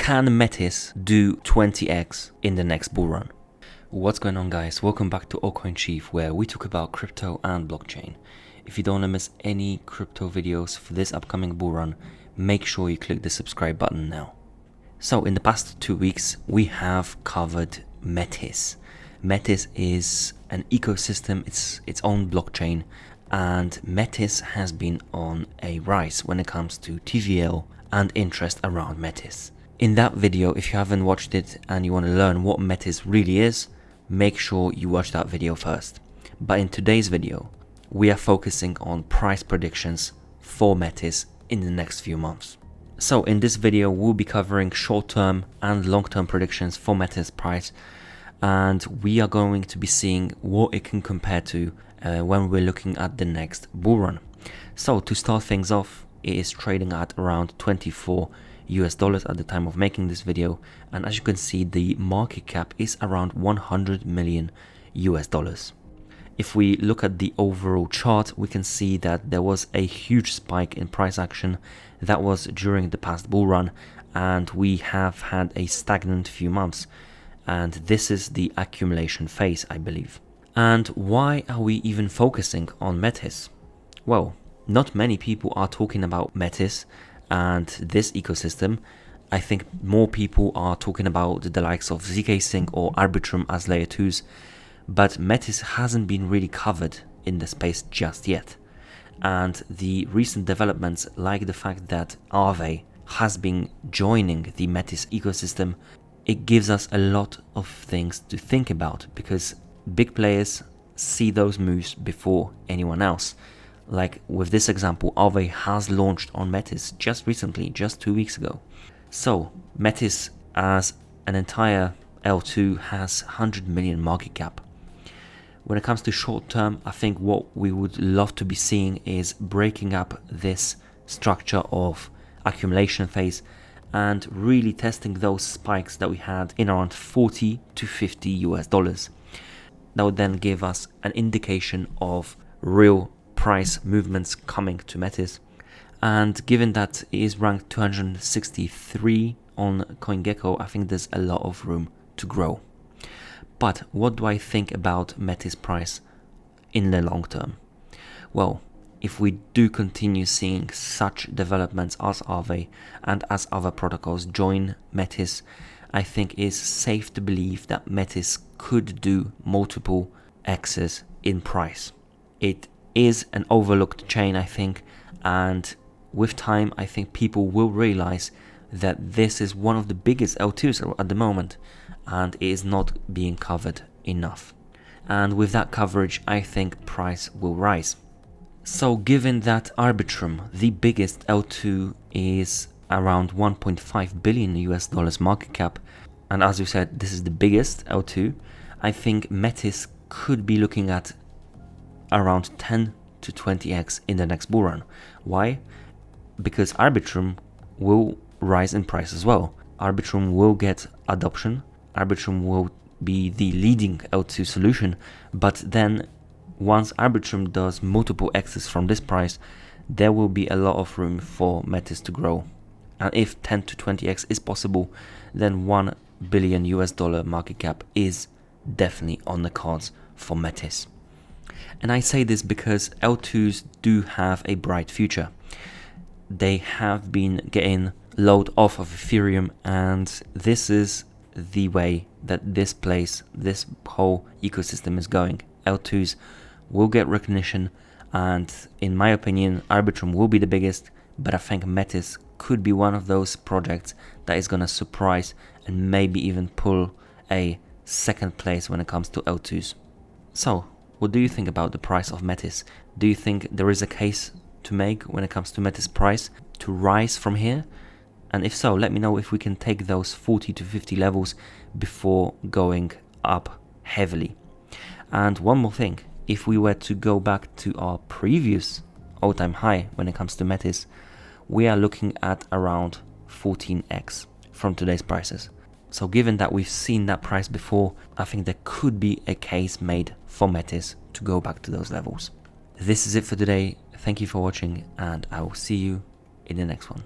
Can Metis do 20x in the next bull run? What's going on, guys? Welcome back to ALTCOIN Chief, where we talk about crypto and blockchain. If you don't want to miss any crypto videos for this upcoming bull run, make sure you click the subscribe button now. So in the past 2 weeks, we have covered Metis. Metis is an ecosystem, it's its own blockchain, and Metis has been on a rise when it comes to TVL and interest around Metis. In that video, if you haven't watched it and you want to learn what Metis really is, make sure you watch that video first. But in today's video, we are focusing on price predictions for Metis in the next few months. So in this video, we'll be covering short-term and long-term predictions for Metis price, and we are going to be seeing what it can compare to when we're looking at the next bull run. So to start things off, it is trading at around $24 at the time of making this video, and as you can see, the market cap is around $100 million. If we look at the overall chart, we can see that there was a huge spike in price action that was during the past bull run, and we have had a stagnant few months, and this is the accumulation phase, I believe. And why are we even focusing on Metis? Well, not many people are talking about Metis and this ecosystem. I think more people are talking about the likes of ZK Sync or Arbitrum as layer 2s, but Metis hasn't been really covered in the space just yet. And the recent developments, like the fact that Aave has been joining the Metis ecosystem, it gives us a lot of things to think about, because big players see those moves before anyone else. Like with this example, Aave has launched on Metis just recently, just 2 weeks ago. So Metis as an entire L2 has 100 million market cap. When it comes to short term, I think what we would love to be seeing is breaking up this structure of accumulation phase and really testing those spikes that we had in around $40 to $50. That would then give us an indication of real price movements coming to Metis. And given that it is ranked 263 on CoinGecko, I think there's a lot of room to grow. But what do I think about Metis price in the long term? Well, if we do continue seeing such developments as Aave and as other protocols join Metis, I think it's safe to believe that Metis could do multiple X's in price. It is an overlooked chain, I think, and with time I think people will realize that this is one of the biggest L2s at the moment, and it is not being covered enough. And with that coverage, I think price will rise. So given that Arbitrum, the biggest L2, is around $1.5 billion market cap, and as you said, this is the biggest L2, I think Metis could be looking at around 10 to 20x in the next bull run. Why? Because Arbitrum will rise in price as well. Arbitrum will get adoption. Arbitrum will be the leading L2 solution, but then once Arbitrum does multiple X's from this price, there will be a lot of room for Metis to grow. And if 10 to 20x is possible, then $1 billion market cap is definitely on the cards for Metis. And I say this because L2s do have a bright future. They have been getting load off of Ethereum, and this is the way that this whole ecosystem is going. L2s will get recognition, and in my opinion, Arbitrum will be the biggest, but I think Metis could be one of those projects that is going to surprise and maybe even pull a second place when it comes to L2s. So, what do you think about the price of Metis? Do you think there is a case to make when it comes to Metis price to rise from here? And if so, let me know if we can take those 40 to 50 levels before going up heavily. And one more thing, if we were to go back to our previous all-time high when it comes to Metis, we are looking at around 14x from today's prices. So given that we've seen that price before, I think there could be a case made for Metis to go back to those levels. This is it for today. Thank you for watching, and I will see you in the next one.